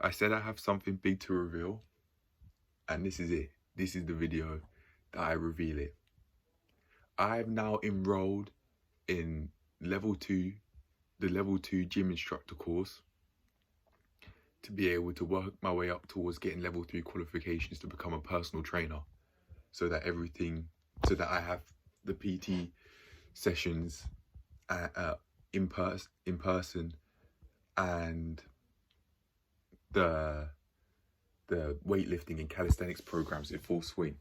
I said I have something big to reveal, and this is it. This is the video that I reveal it. I've now enrolled in level 2, the level 2 gym instructor course, to be able to work my way up towards getting level 3 qualifications to become a personal trainer, so that I have the PT sessions in person, and the weightlifting and calisthenics programs in full swing.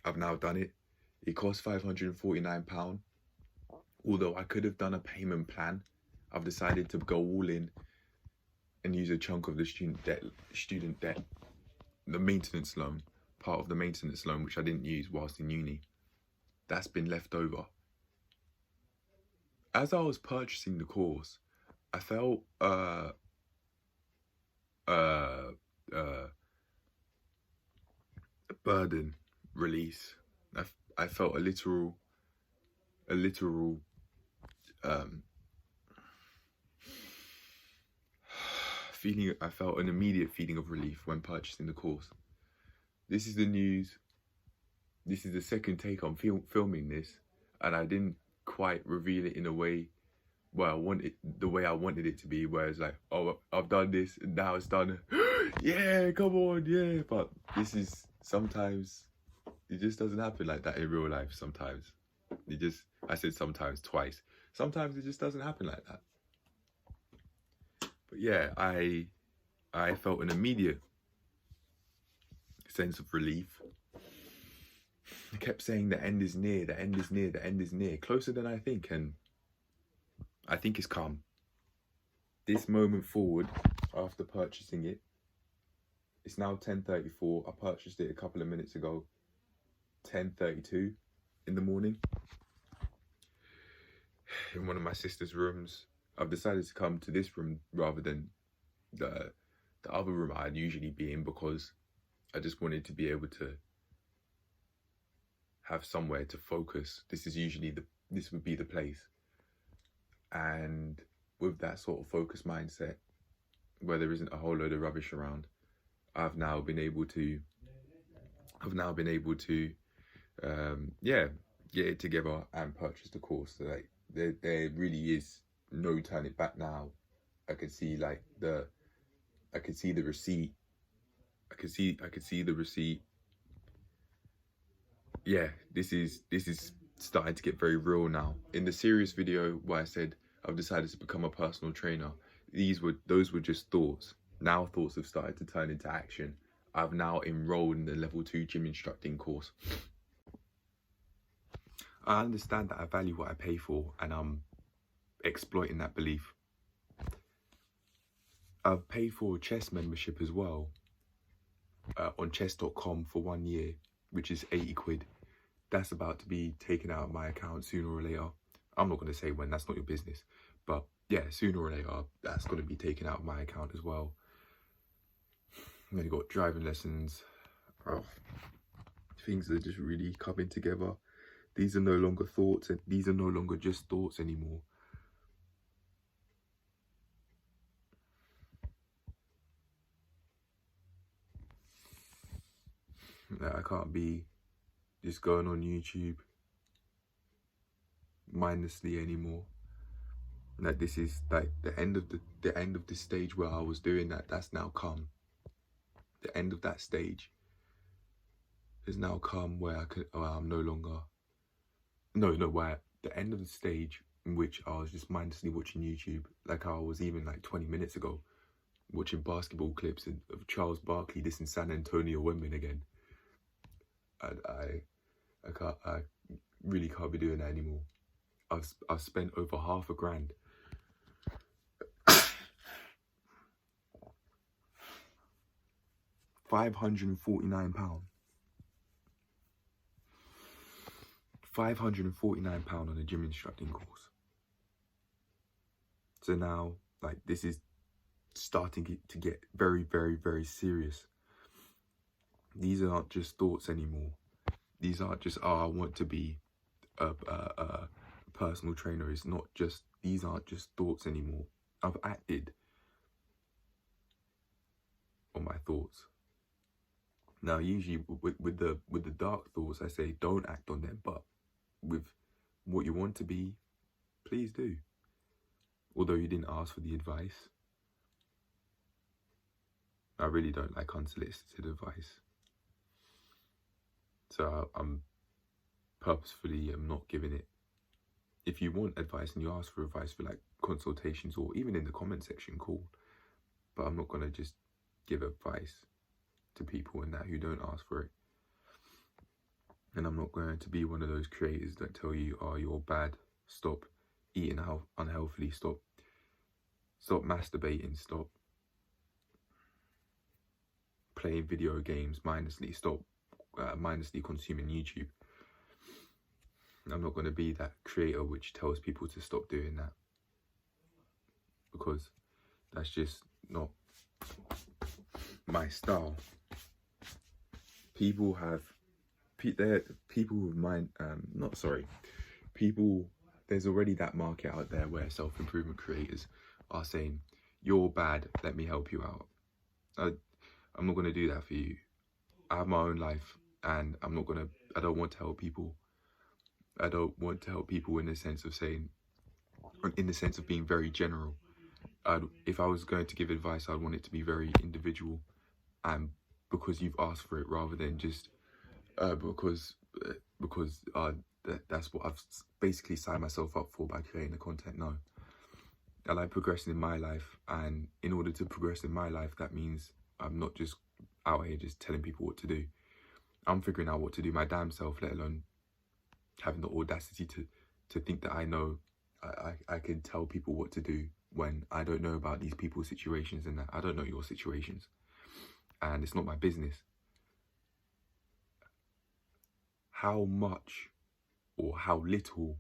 I've now done it. It costs £549. Although I could have done a payment plan, I've decided to go all in and use a chunk of the student debt, the maintenance loan, part of the maintenance loan, which I didn't use whilst in uni. That's been left over. As I was purchasing the course, I felt a burden release. I felt a literal feeling. I felt an immediate feeling of relief when purchasing the course. This is the news. This is the second take on filming this, and I didn't quite reveal it in a way where I wanted it to be, where it's like, oh, I've done this and now it's done. Yeah, come on, yeah. But this is, sometimes it just doesn't happen like that in real life. Sometimes I said sometimes twice. Sometimes it just doesn't happen like that. But yeah, I felt an immediate sense of relief. I kept saying the end is near, the end is near, the end is near, closer than I think, and I think it's come. This moment forward, after purchasing it, it's now 10:34. I purchased it a couple of minutes ago, 10:32 in the morning, in one of my sister's rooms. I've decided to come to this room rather than the other room I'd usually be in, because I just wanted to be able to have somewhere to focus. This would be the place. And with that sort of focus mindset, where there isn't a whole load of rubbish around, I've now been able to get it together and purchase the course. So like there really is no turning back now. I could see the receipt. I could see the receipt. Yeah, this is starting to get very real now. In the serious video where I said I've decided to become a personal trainer, those were just thoughts. Now thoughts have started to turn into action. I've now enrolled in the level 2 gym instructing course. I understand that I value what I pay for, and I'm exploiting that belief. I've paid for a chess membership as well, on chess.com for 1 year, which is 80 quid. That's about to be taken out of my account sooner or later. I'm not going to say when, that's not your business. But yeah, sooner or later, that's going to be taken out of my account as well. And then you got driving lessons. Oh, things are just really coming together. These are no longer thoughts, and these are no longer just thoughts anymore. I can't be just going on YouTube mindlessly anymore. Like, this is like the end of the stage where I was doing that. That's now come. The end of that stage has now come, where I'm no longer. Where the end of the stage in which I was just mindlessly watching YouTube, like I was even like 20 minutes ago, watching basketball clips of Charles Barkley dissing San Antonio women again. I really can't be doing that anymore. I've spent over £500. £549. £549 on a gym instructing course. So now, like, this is starting to get very, very, very serious. These aren't just thoughts anymore. These aren't just, oh, I want to be a personal trainer. It's not just, these aren't just thoughts anymore. I've acted. Now, usually with the dark thoughts, I say don't act on them, but with what you want to be, please do. Although you didn't ask for the advice, I really don't like unsolicited advice. So I'm purposefully not giving it. If you want advice and you ask for advice for like consultations or even in the comment section, cool. But I'm not gonna just give advice to people and that who don't ask for it. And I'm not going to be one of those creators that tell you, oh, you're bad, stop eating unhealthily, stop masturbating, stop playing video games mindlessly, stop mindlessly consuming YouTube. I'm not going to be that creator which tells people to stop doing that, because that's just not my style. People with mind, there's already that market out there where self-improvement creators are saying, you're bad, let me help you out. I'm not going to do that for you. I have my own life, and I don't want to help people. I don't want to help people in the sense of being very general. If I was going to give advice, I'd want it to be very individual, and because you've asked for it, rather than just because that's what I've basically signed myself up for by creating the content. No, I like progressing in my life, and in order to progress in my life, that means I'm not just out here just telling people what to do. I'm figuring out what to do my damn self, let alone having the audacity to think that I know I can tell people what to do when I don't know about these people's situations, and that I don't know your situations, and it's not my business. How much or how little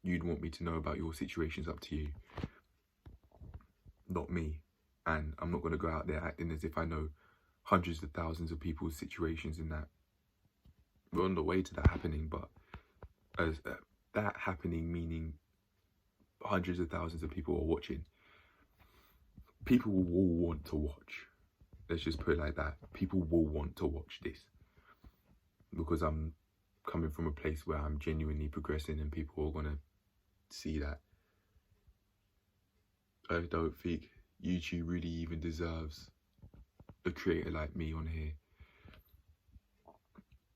you'd want me to know about your situation's up to you, not me. And I'm not going to go out there acting as if I know hundreds of thousands of people's situations, in that we're on the way to that happening, but as that happening meaning hundreds of thousands of people are watching. People will want to watch. Let's just put it like that. People will want to watch this, because I'm coming from a place where I'm genuinely progressing, and people are going to see that. I don't think YouTube really even deserves a creator like me on here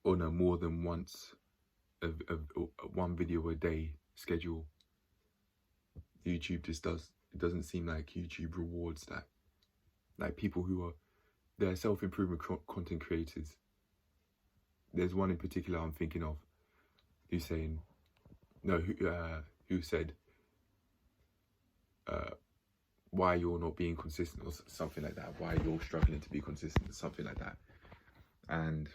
on a more than once one video a day schedule. YouTube just it doesn't seem like YouTube rewards that. Like people who are, they're self-improvement content creators. There's one in particular I'm thinking of who said why you're not being consistent, or something like that, why you're struggling to be consistent, or something like that. And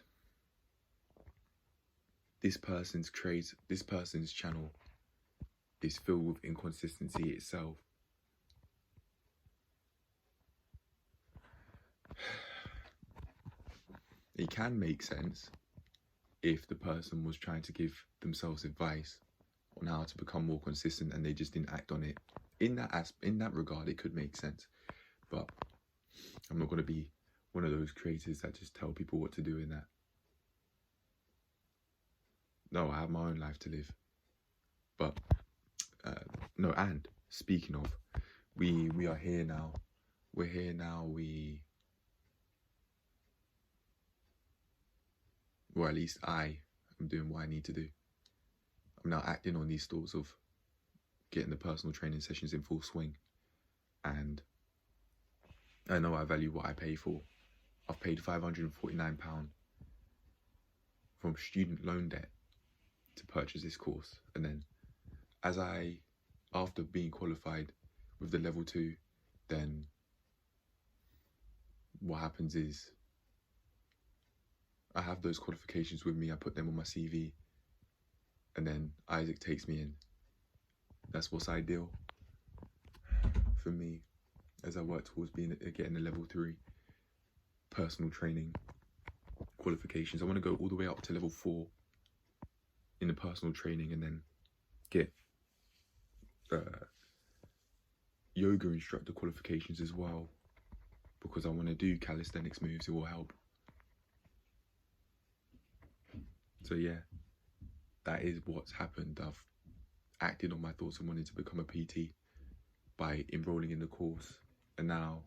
this person's channel is filled with inconsistency itself. It can make sense if the person was trying to give themselves advice on how to become more consistent and they just didn't act on it. In that regard, it could make sense. But I'm not going to be one of those creators that just tell people what to do in that. No, I have my own life to live. But no, and speaking of, we are here now. We're here now. Or at least I am doing what I need to do. I'm now acting on these thoughts of getting the personal training sessions in full swing. And I know I value what I pay for. I've paid £549 from student loan debt to purchase this course. And then after being qualified with the level 2, then what happens is I have those qualifications with me, I put them on my CV, and then Isaac takes me in. That's what's ideal for me as I work towards getting a level 3 personal training qualifications. I want to go all the way up to level 4 in the personal training, and then get yoga instructor qualifications as well, because I want to do calisthenics moves. It will help. So yeah, that is what's happened. I've acted on my thoughts and wanted to become a PT by enrolling in the course, and now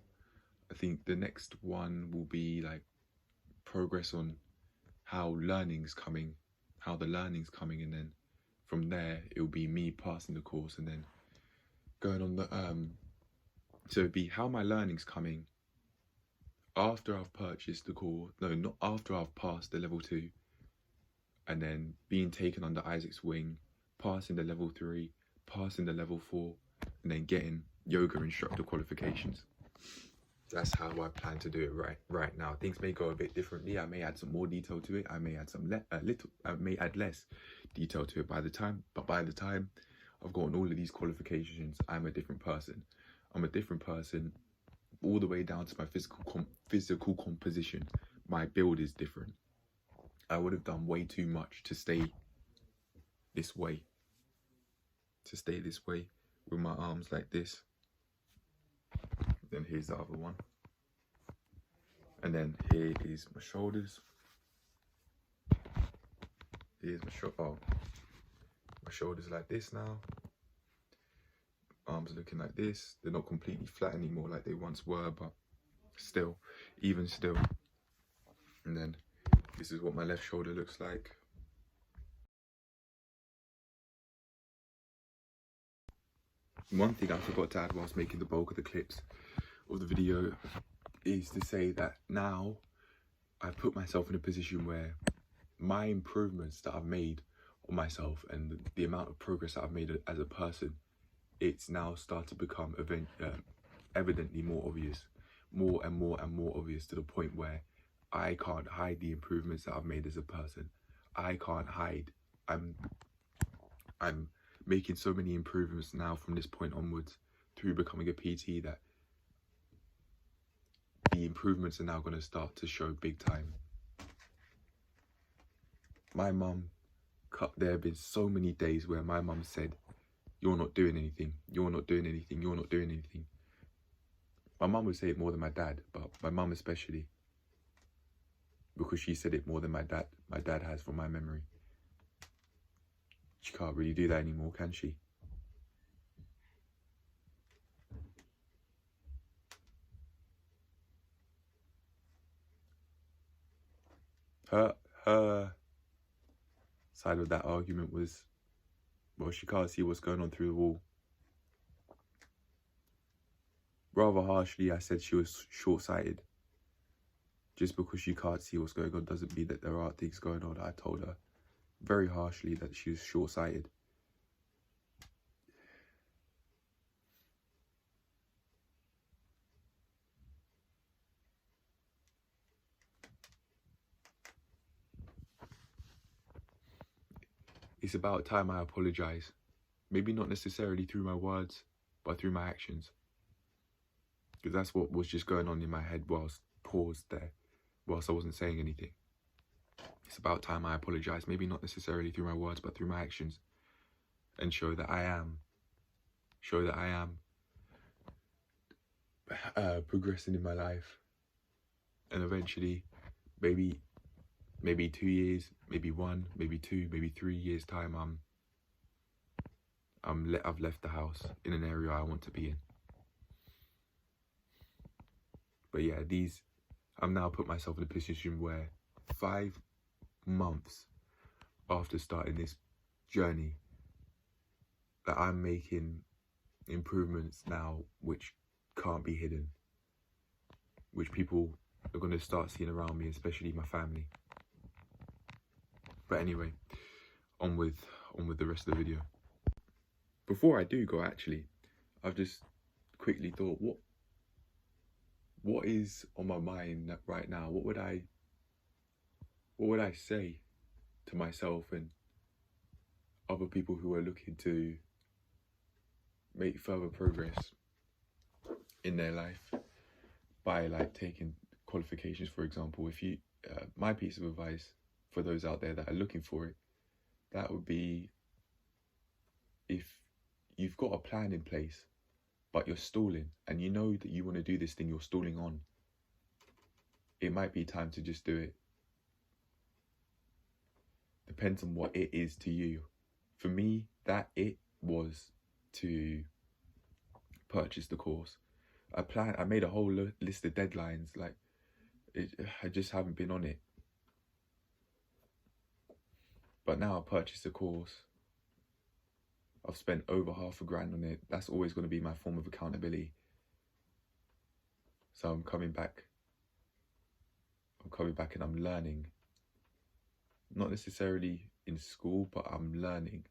I think the next one will be like progress on how the learning's coming, and then from there it'll be me passing the course and then going on the so it'd be how my learning's coming after I've purchased the course, no, not after I've passed the level 2, and then being taken under Isaac's wing, passing the level 3, passing the level 4, and then getting yoga instructor qualifications. That's how I plan to do it right now. Things may go a bit differently. I may add some more detail to it. I may add I may add less detail to it by the time I've gotten all of these qualifications, I'm a different person. I'm a different person all the way down to my physical composition. My build is different. I would have done way too much to stay this way. With my arms like this. Then here's the other one. And then here is my shoulders. Here's my shoulders like this now. Arms are looking like this. They're not completely flat anymore like they once were, but still, even still. And then this is what my left shoulder looks like. One thing I forgot to add whilst making the bulk of the clips of the video is to say that now I've put myself in a position where my improvements that I've made on myself and the amount of progress that I've made as a person, it's now started to become evidently more obvious, more and more obvious, to the point where I can't hide the improvements that I've made as a person. I can't hide. I'm making so many improvements now from this point onwards through becoming a PT that the improvements are now going to start to show big time. My mum, there have been so many days where my mum said, "You're not doing anything, you're not doing anything, you're not doing anything." My mum would say it more than my dad, but my mum especially, because she said it more than my dad has from my memory. She can't really do that anymore, can she? Her side of that argument was, well, she can't see what's going on through the wall. Rather harshly, I said she was short-sighted. Just because she can't see what's going on doesn't mean that there aren't things going on. I told her very harshly that she was short-sighted. It's about time I apologize. Maybe not necessarily through my words, but through my actions. Because that's what was just going on in my head whilst paused there, whilst I wasn't saying anything. It's about time I apologize. Maybe not necessarily through my words, but through my actions. And show that I am progressing in my life. And eventually, maybe 2 years, maybe 1, maybe 2, maybe 3 years time, I've left the house in an area I want to be in. But yeah, I'm now put myself in a position where 5 months after starting this journey, that I'm making improvements now which can't be hidden, which people are going to start seeing around me, especially my family. But anyway, on with the rest of the video. Before I do go, actually, I've just quickly thought, what is on my mind right now? What would I say to myself and other people who are looking to make further progress in their life by like taking qualifications, for example? If you, my piece of advice for those out there that are looking for it, that would be, if you've got a plan in place, but you're stalling, and you know that you want to do this thing you're stalling on, it might be time to just do it. Depends on what it is to you. For me, that it was to purchase the course. I made a whole list of deadlines. Like, I just haven't been on it. But now I purchased the course. I've spent over £500 on it. That's always going to be my form of accountability. So I'm coming back and I'm learning. Not necessarily in school, but I'm learning.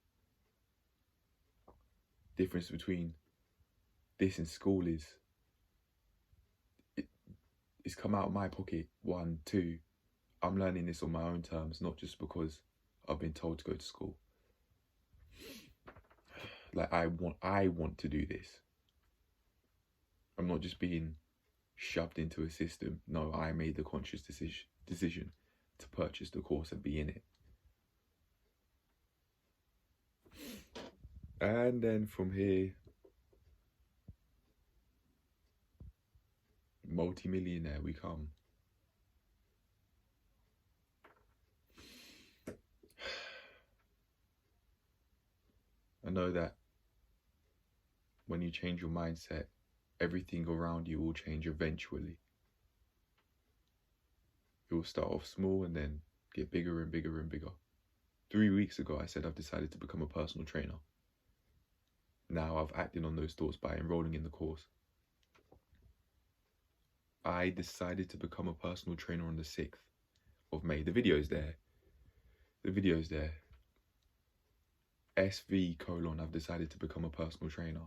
Difference between this and school is it's come out of my pocket. 1, 2, I'm learning this on my own terms, not just because I've been told to go to school. Like, I want to do this. I'm not just being shoved into a system. No, I made the conscious decision to purchase the course and be in it. And then from here, multi-millionaire we come. I know that when you change your mindset, everything around you will change eventually. It will start off small and then get bigger and bigger and bigger. 3 weeks ago, I said I've decided to become a personal trainer. Now I've acted on those thoughts by enrolling in the course. I decided to become a personal trainer on the 6th of May. The video's there. SV : I've decided to become a personal trainer.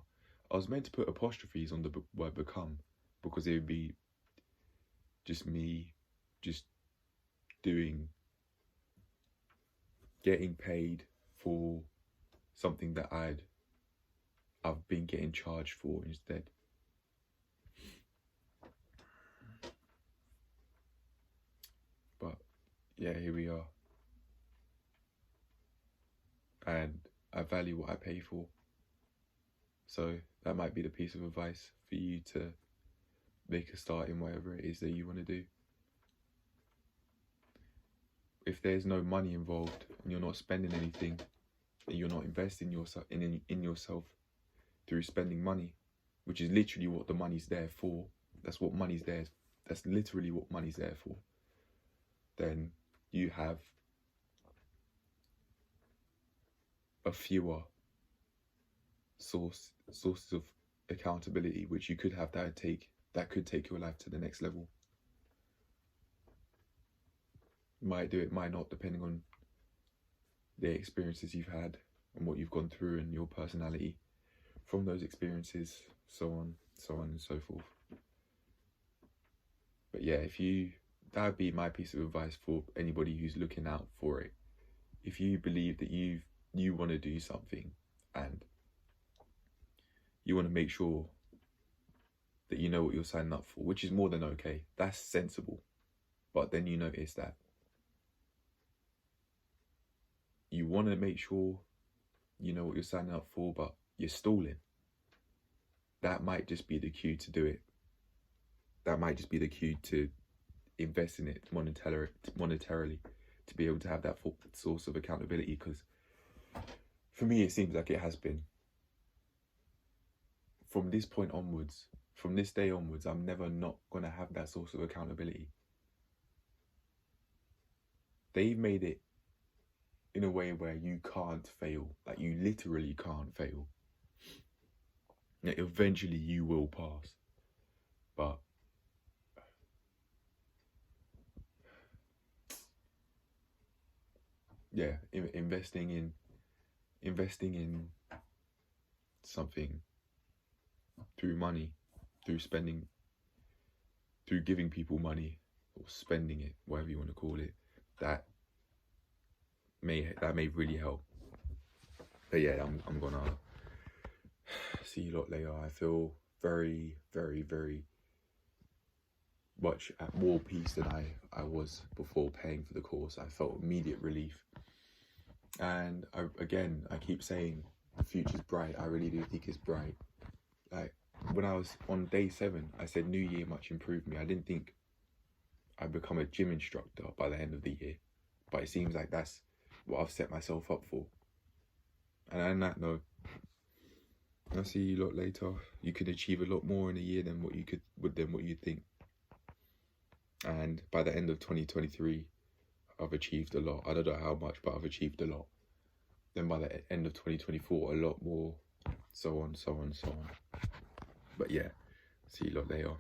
I was meant to put apostrophes on the word become because it would be just me getting paid for something that I've been getting charged for instead. But yeah, here we are. And I value what I pay for. So that might be the piece of advice for you to make a start in whatever it is that you want to do. If there's no money involved and you're not spending anything, and you're not investing in yourself through spending money, which is literally what the money's there for. That's literally what money's there for. Then you have a fewer sources of accountability which you could have that could take your life to the next level. Might do it, might not, depending on the experiences you've had and what you've gone through and your personality from those experiences, so on and so forth. But yeah, that would be my piece of advice for anybody who's looking out for it. If you believe that you want to do something and you want to make sure that you know what you're signing up for, which is more than okay, that's sensible. But then you notice that you want to make sure you know what you're signing up for, but you're stalling. That might just be the cue to do it. That might just be the cue to invest in it monetarily to be able to have that source of accountability. Because for me, it seems like it has been. From this point onwards, from this day onwards, I'm never not going to have that source of accountability. They've made it in a way where you can't fail. Like, you literally can't fail. Eventually you will pass. But yeah, investing in something through money, through spending, through giving people money or spending it, whatever you want to call it, that may really help. But yeah, I'm gonna see you lot later. I feel very, very, very much at more peace than I was before paying for the course. I felt immediate relief. And I keep saying the future's bright. I really do think it's bright. Like, when I was on day 7, I said new year, much improved me. I didn't think I'd become a gym instructor by the end of the year, but it seems like that's what I've set myself up for. And on that note, I'll see you lot later. You can achieve a lot more in a year than what you think. And by the end of 2023, I've achieved a lot. I don't know how much, but I've achieved a lot. Then by the end of 2024, a lot more, so on, so on, so on. But yeah, see you lot later.